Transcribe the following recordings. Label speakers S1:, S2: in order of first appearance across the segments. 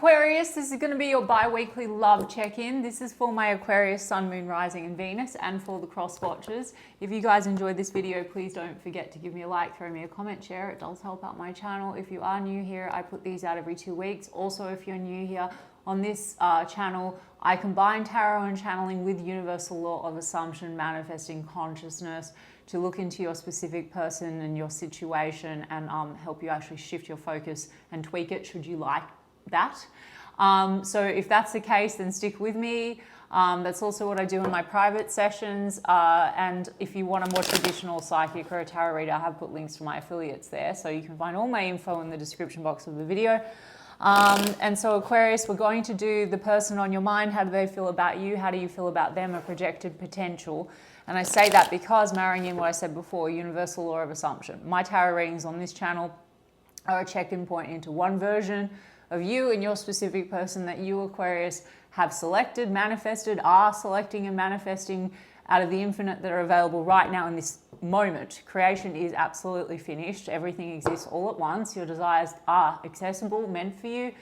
S1: Aquarius, this is going to be your bi-weekly love check-in. This is for my Aquarius, Sun, Moon, Rising and Venus, and for the cross watchers. If you guys enjoyed this video, please don't forget to give me a like, throw me a comment, share. It does help out my channel. If you are new here, I put these out every 2 weeks. Also, if you're new here on this channel, I combine tarot and channeling with universal law of assumption, manifesting consciousness, to look into your specific person and your situation and help you actually shift your focus and tweak it should you like that. So if that's the case, then stick with me. That's also what I do in my private sessions. And if you want a more traditional psychic or a tarot reader, I have put links to my affiliates there. So you can find all my info in the description box of the video. And so Aquarius, we're going to do the person on your mind. How do they feel about you? How do you feel about them? A projected potential. And I say that because, marrying in what I said before, universal law of assumption. My tarot readings on this channel are a check-in point into one version of you and your specific person that you, Aquarius, have selected, manifested, are selecting and manifesting out of the infinite that are available right now in this moment. Creation is absolutely finished. Everything exists all at once. Your desires are accessible, meant for you.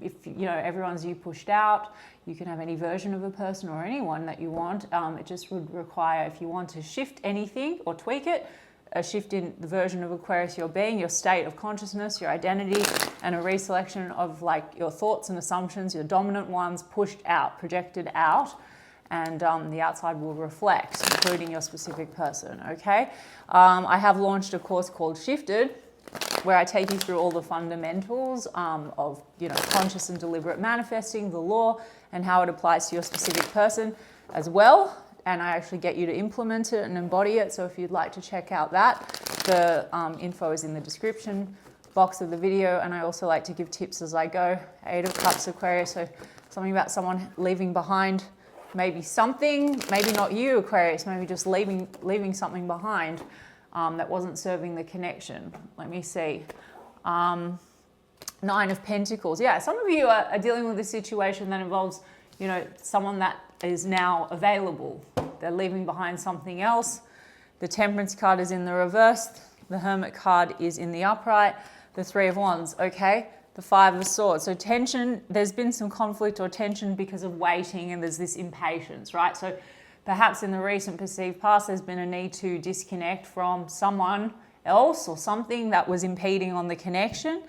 S1: If you know everyone's you pushed out, you can have any version of a person or anyone that you want. It just would require, if you want to shift anything or tweak it, a shift in the version of Aquarius you're being, your state of consciousness, your identity, and a reselection of like your thoughts and assumptions, your dominant ones pushed out, projected out, and the outside will reflect, including your specific person, okay? I have launched a course called Shifted, where I take you through all the fundamentals of conscious and deliberate manifesting, the law, and how it applies to your specific person as well. And I actually get you to implement it and embody it. So if you'd like to check out that, the info is in the description box of the video. And I also like to give tips as I go. 8 of Cups, Aquarius. So something about someone leaving behind maybe something, maybe not you, Aquarius, maybe just leaving something behind that wasn't serving the connection. Let me see. 9 of Pentacles. Yeah, some of you are dealing with a situation that involves, someone that is now available. They're leaving behind something else. The Temperance card is in the reverse. The Hermit card is in the upright. The 3 of Wands, okay? The 5 of Swords. So tension, there's been some conflict or tension because of waiting, and there's this impatience, right? So perhaps in the recent perceived past, there's been a need to disconnect from someone else or something that was impeding on the connection.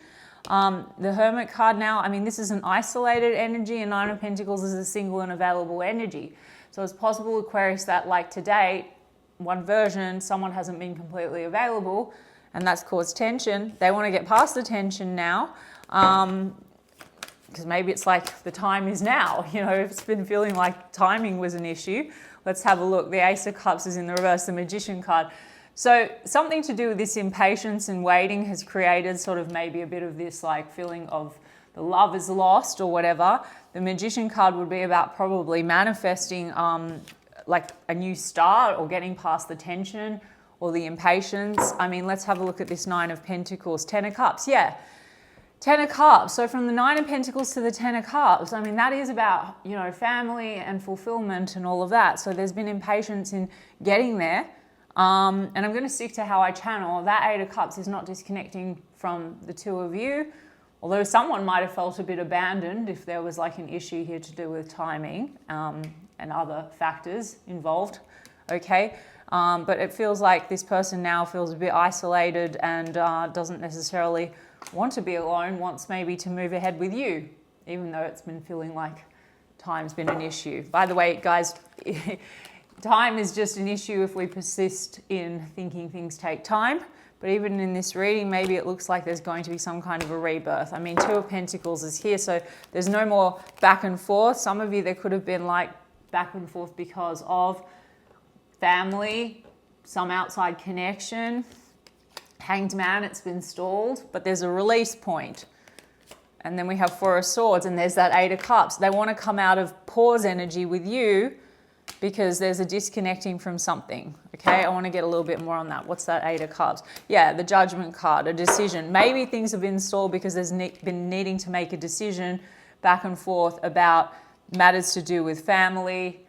S1: The Hermit card now, I mean, this is an isolated energy, and 9 of Pentacles is a single and available energy. So it's possible, Aquarius, that like today, one version, someone hasn't been completely available, and that's caused tension. They want to get past the tension now, because maybe it's like the time is now. If it's been feeling like timing was an issue. Let's have a look. The Ace of Cups is in the reverse, the Magician card. So something to do with this impatience and waiting has created sort of maybe a bit of this like feeling of the love is lost or whatever. The Magician card would be about probably manifesting like a new start or getting past the tension or the impatience. I mean, let's have a look at this 9 of Pentacles. 10 of Cups, yeah. 10 of Cups. So from the 9 of Pentacles to the 10 of Cups, I mean, that is about, family and fulfillment and all of that. So there's been impatience in getting there. And I'm going to stick to how I channel. That 8 of Cups is not disconnecting from the 2 of you, although someone might have felt a bit abandoned if there was like an issue here to do with timing and other factors involved, okay? But it feels like this person now feels a bit isolated and doesn't necessarily want to be alone, wants maybe to move ahead with you, even though it's been feeling like time's been an issue. By the way, guys, time is just an issue if we persist in thinking things take time. But even in this reading, maybe it looks like there's going to be some kind of a rebirth. I mean, 2 of Pentacles is here, so there's no more back and forth. Some of you, there could have been like back and forth because of family, some outside connection. Hanged Man, it's been stalled, but there's a release point. And then we have 4 of Swords, and there's that 8 of Cups. They want to come out of pause energy with you because there's a disconnecting from something, okay? I want to get a little bit more on that. What's that 8 of Cups? Yeah, the Judgment card, a decision. Maybe things have been stalled because there's been needing to make a decision back and forth about matters to do with family,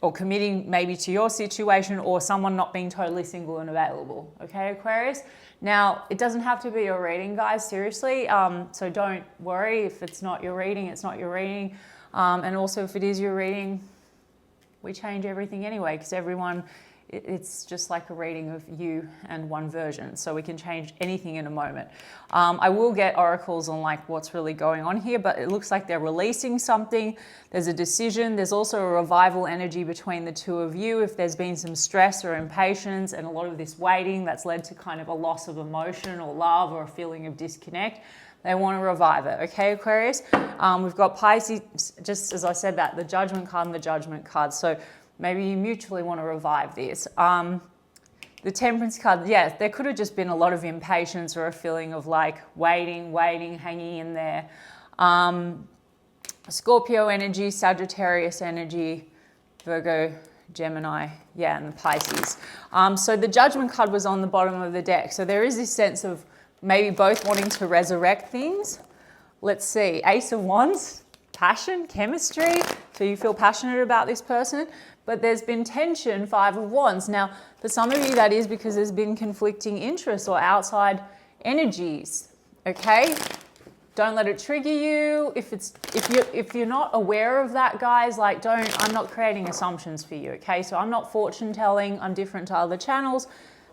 S1: or committing maybe to your situation, or someone not being totally single and available. Okay, Aquarius? Now, it doesn't have to be your reading, guys, seriously. So don't worry if it's not your reading, it's not your reading. And also if it is your reading, we change everything anyway, because everyone, it's just like a reading of you and one version. So we can change anything in a moment. I will get oracles on like what's really going on here, but it looks like they're releasing something. There's a decision. There's also a revival energy between the two of you. If there's been some stress or impatience and a lot of this waiting that's led to kind of a loss of emotion or love or a feeling of disconnect, they want to revive it. Okay, Aquarius? We've got Pisces, just as I said that, the Judgment card and the Judgment card. So maybe you mutually want to revive this. The Temperance card, yeah, there could have just been a lot of impatience or a feeling of like waiting, hanging in there. Scorpio energy, Sagittarius energy, Virgo, Gemini, yeah, and the Pisces. So the Judgment card was on the bottom of the deck. So there is this sense of maybe both wanting to resurrect things. Let's see, Ace of Wands, passion, chemistry. So you feel passionate about this person, but there's been tension, Five of Wands. Now, for some of you, that is because there's been conflicting interests or outside energies, okay? Don't let it trigger you. If you're not aware of that, guys, like I'm not creating assumptions for you, okay? So I'm not fortune telling, I'm different to other channels.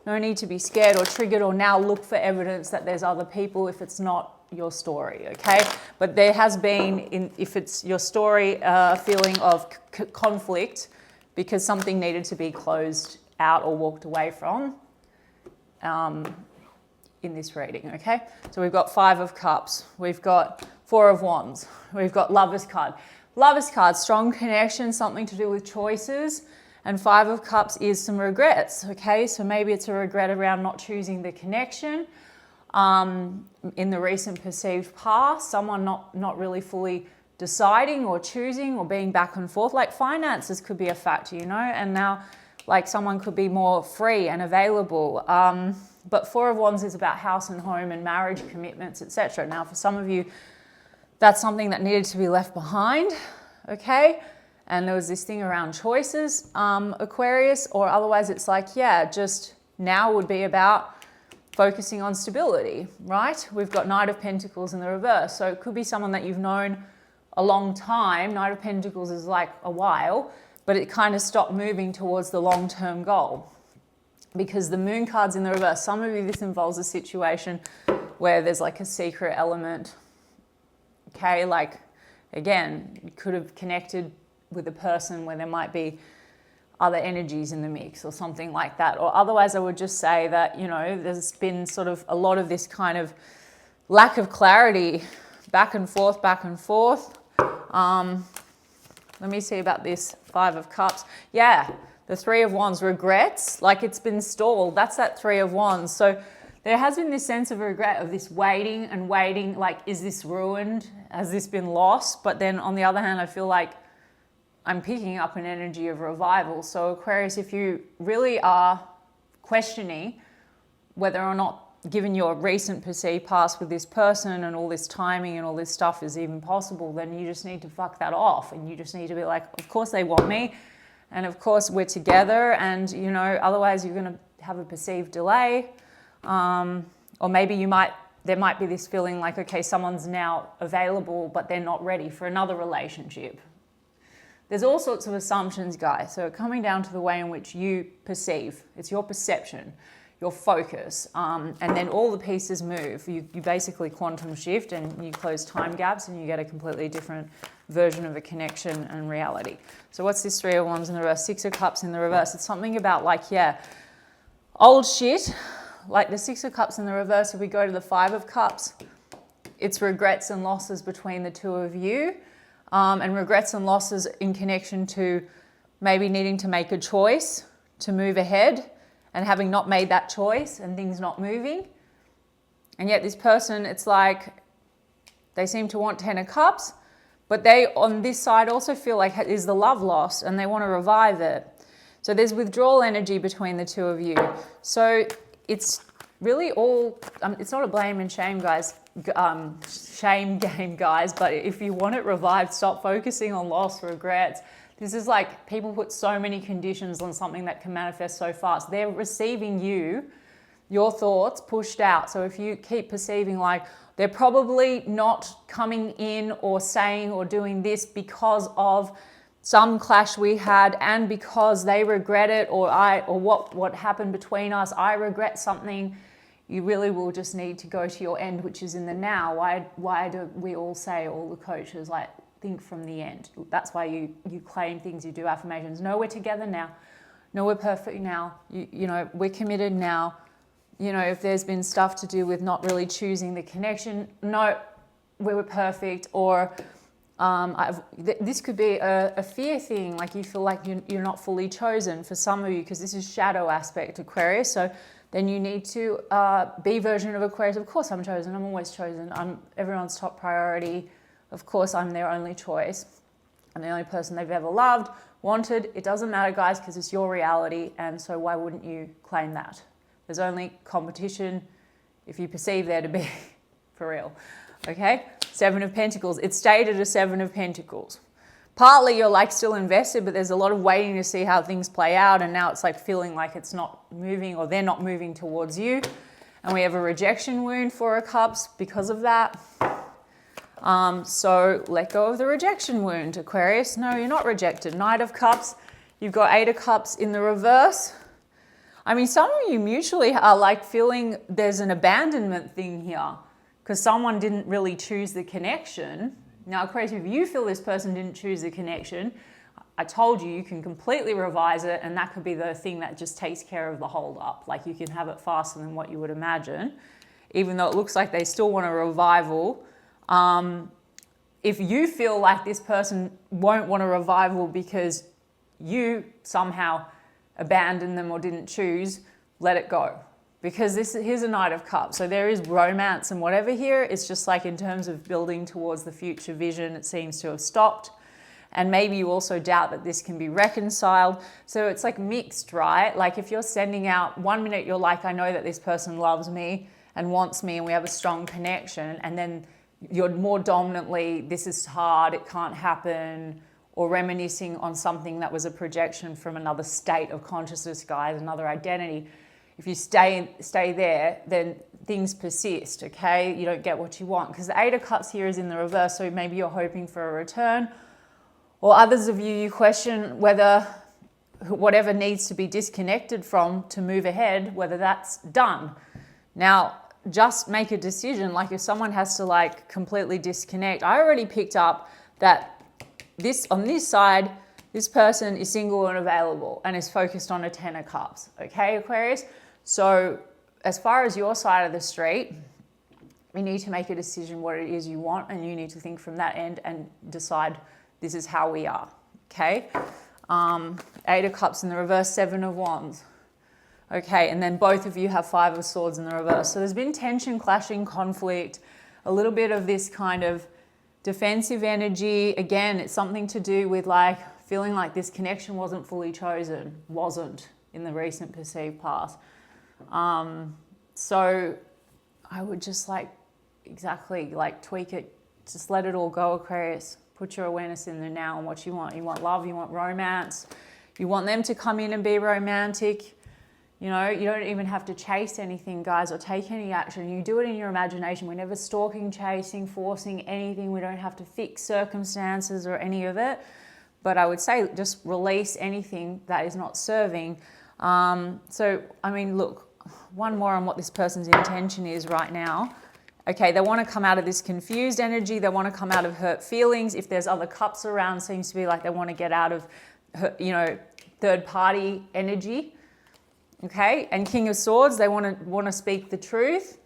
S1: No need to be scared or triggered or now look for evidence that there's other people if it's not your story, okay? But there has been, if it's your story, a feeling of conflict because something needed to be closed out or walked away from in this reading, okay? So we've got Five of Cups, we've got Four of Wands, we've got Lover's card. Lover's card, strong connection, something to do with choices. And Five of Cups is some regrets, okay? So maybe it's a regret around not choosing the connection in the recent perceived past, someone not really fully deciding or choosing or being back and forth. Like finances could be a factor, you know, and now like someone could be more free and available. But Four of Wands is about house and home and marriage, commitments, etc. Now, for some of you, that's something that needed to be left behind, okay? And there was this thing around choices, Aquarius, or otherwise it's like, yeah, just now would be about focusing on stability, right? We've got Knight of Pentacles in the reverse. So it could be someone that you've known a long time. Knight of Pentacles is like a while, but it kind of stopped moving towards the long-term goal because the Moon card's in the reverse. Some of you, this involves a situation where there's like a secret element, okay? Like, again, you could have connected with a person where there might be other energies in the mix or something like that. Or otherwise, I would just say that, you know, there's been sort of a lot of this kind of lack of clarity, back and forth, back and forth. Let me see about this Five of Cups. Yeah, the Three of Wands, regrets, like it's been stalled. That's that Three of Wands. So there has been this sense of regret of this waiting and waiting, like, is this ruined? Has this been lost? But then on the other hand, I feel like I'm picking up an energy of revival. So Aquarius, if you really are questioning whether or not, given your recent perceived past with this person and all this timing and all this stuff is even possible, then you just need to fuck that off. And you just need to be like, of course they want me. And of course we're together. And, you know, otherwise you're going to have a perceived delay. Or maybe there might be this feeling like, okay, someone's now available, but they're not ready for another relationship. There's all sorts of assumptions, guys. So coming down to the way in which you perceive, it's your perception, your focus, and then all the pieces move. You basically quantum shift and you close time gaps and you get a completely different version of a connection and reality. So what's this Three of Wands in the reverse? Six of Cups in the reverse. It's something about like, yeah, old shit, like the Six of Cups in the reverse. If we go to the Five of Cups, it's regrets and losses between the two of you. And regrets and losses in connection to maybe needing to make a choice to move ahead and having not made that choice and things not moving. And yet this person, it's like they seem to want 10 of Cups, but they on this side also feel like is the love lost and they want to revive it. So there's withdrawal energy between the two of you. So it's really all, it's not a blame and shame, guys. Shame game, guys, but if you want it revived, stop focusing on loss, regrets, This is like people put so many conditions on something that can manifest so fast. They're receiving your thoughts pushed out. So if you keep perceiving like they're probably not coming in or saying or doing this because of some clash we had and because they regret it, or what happened between us, I regret something, you really will just need to go to your end, which is in the now. Why do we all say, all the coaches, like, think from the end? That's why you claim things, you do affirmations. No, we're together now. No, we're perfect now. You know, we're committed now. You know, if there's been stuff to do with not really choosing the connection, no, we were perfect. Or this could be a fear thing, like you feel like you're not fully chosen for some of you, because this is shadow aspect Aquarius. So then you need to be version of Aquarius. Of course I'm chosen. I'm always chosen. I'm everyone's top priority. Of course I'm their only choice. I'm the only person they've ever loved, wanted. It doesn't matter, guys, because it's your reality. And so why wouldn't you claim that? There's only competition if you perceive there to be, for real. Okay? Seven of Pentacles. It stayed at a Seven of Pentacles. Partly you're like still invested, but there's a lot of waiting to see how things play out. And now it's like feeling like it's not moving, or they're not moving towards you. And we have a rejection wound, Four of Cups, because of that. So let go of the rejection wound, Aquarius. No, you're not rejected. Knight of Cups. You've got Eight of Cups in the reverse. I mean, some of you mutually are like feeling there's an abandonment thing here because someone didn't really choose the connection. Now, Aquarius, if you feel this person didn't choose the connection, I told you can completely revise it, and that could be the thing that just takes care of the hold up. Like, you can have it faster than what you would imagine, even though it looks like they still want a revival. If you feel like this person won't want a revival because you somehow abandoned them or didn't choose, let it go. Because here's a Knight of Cups. So there is romance and whatever here. It's just like in terms of building towards the future vision, it seems to have stopped. And maybe you also doubt that this can be reconciled. So it's like mixed, right? Like if you're sending out, 1 minute you're like, I know that this person loves me and wants me and we have a strong connection. And then you're more dominantly, this is hard, it can't happen, or reminiscing on something that was a projection from another state of consciousness, guys, another identity. If you stay there, then things persist, okay? You don't get what you want. Because the Eight of Cups here is in the reverse, so maybe you're hoping for a return. Or others of you, you question whether whatever needs to be disconnected from to move ahead, whether that's done. Now, just make a decision. Like if someone has to like completely disconnect, I already picked up that on this side, this person is single and available and is focused on a Ten of Cups. Okay, Aquarius? So as far as your side of the street, you need to make a decision what it is you want, and you need to think from that end and decide this is how we are. Okay? Eight of Cups in the reverse, Seven of Wands. Okay, and then both of you have Five of Swords in the reverse. So there's been tension, clashing, conflict, a little bit of this kind of defensive energy. Again, it's something to do with like feeling like this connection wasn't fully chosen, wasn't in the recent perceived past. So I would just like exactly like tweak it, just let it all go, Aquarius. Put your awareness in the now and what you want. You want love, you want romance, you want them to come in and be romantic. You know, you don't even have to chase anything, guys, or take any action. You do it in your imagination. We're never stalking, chasing, forcing anything. We don't have to fix circumstances or any of it. But I would say just release anything that is not serving. So, I mean, look, one more on what this person's intention is right now. Okay, they want to come out of this confused energy. They want to come out of hurt feelings. If there's other cups around, seems to be like they want to get out of, you know, third party energy. Okay, and King of Swords, they want to speak the truth.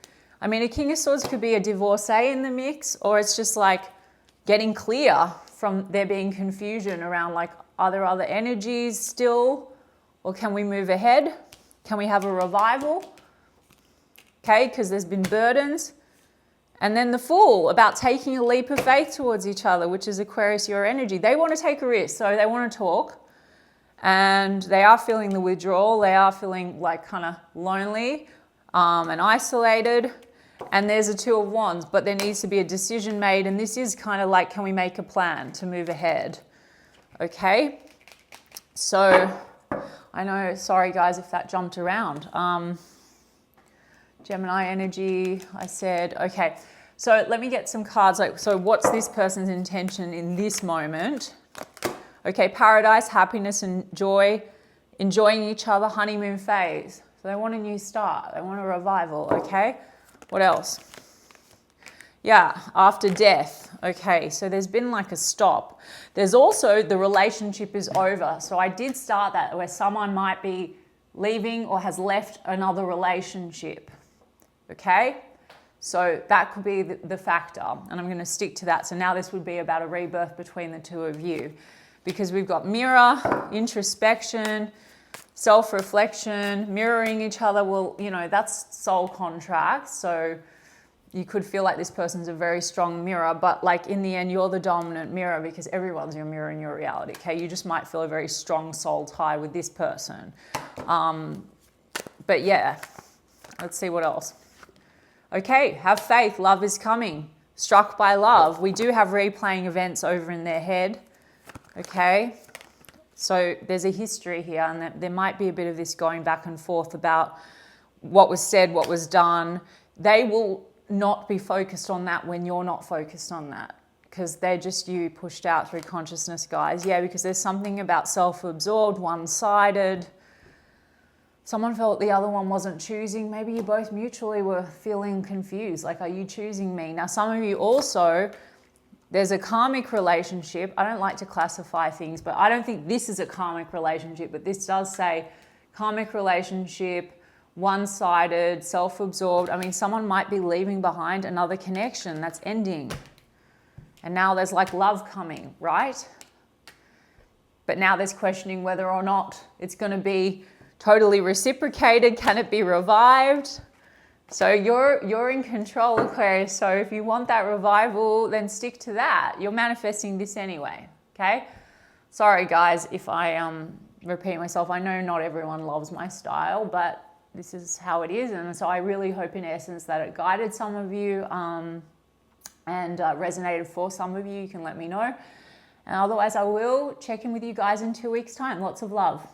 S1: I mean, a King of Swords could be a divorcee in the mix, or it's just like getting clear from there being confusion around like, are there other energies still, or can we move ahead? Can we have a revival? Okay, because there's been burdens. And then the Fool, about taking a leap of faith towards each other, which is Aquarius, your energy. They want to take a risk, so they want to talk. And they are feeling the withdrawal. They are feeling like kind of lonely and isolated. And there's a Two of Wands, but there needs to be a decision made. And this is kind of like, can we make a plan to move ahead? Okay, so I know, sorry guys if that jumped around. Gemini energy, I said, okay. So let me get some cards. Like, so what's this person's intention in this moment? Okay, paradise, happiness and joy, enjoying each other, honeymoon phase. So they want a new start. They want a revival, okay? What else? Yeah, after death. Okay, so there's been like a stop. There's also the relationship is over. So I did start that where someone might be leaving or has left another relationship. Okay, so that could be the factor, and I'm going to stick to that. So now this would be about a rebirth between the two of you, because we've got mirror, introspection, self-reflection, mirroring each other. Well, you know, that's soul contract. So you could feel like this person's a very strong mirror, but like in the end, you're the dominant mirror because everyone's your mirror in your reality. Okay, you just might feel a very strong soul tie with this person. But yeah, let's see what else. Okay, have faith, love is coming. Struck by love. We do have replaying events over in their head. Okay, so there's a history here, and there might be a bit of this going back and forth about what was said, what was done. They will not be focused on that when you're not focused on that, because they're just you pushed out through consciousness, guys. Yeah, because there's something about self-absorbed, one-sided. Someone felt the other one wasn't choosing. Maybe you both mutually were feeling confused. Like, are you choosing me? Now, some of you also, there's a karmic relationship. I don't like to classify things, but I don't think this is a karmic relationship. But this does say karmic relationship, one-sided, self-absorbed. I mean, someone might be leaving behind another connection that's ending. And now there's like love coming, right? But now there's questioning whether or not it's going to be totally reciprocated. Can it be revived? So you're in control, Aquarius. So if you want that revival, then stick to that. You're manifesting this anyway, okay? Sorry, guys, if I repeat myself. I know not everyone loves my style, but this is how it is. And so I really hope in essence that it guided some of you and resonated for some of you. You can let me know. And otherwise, I will check in with you guys in 2 weeks' time. Lots of love.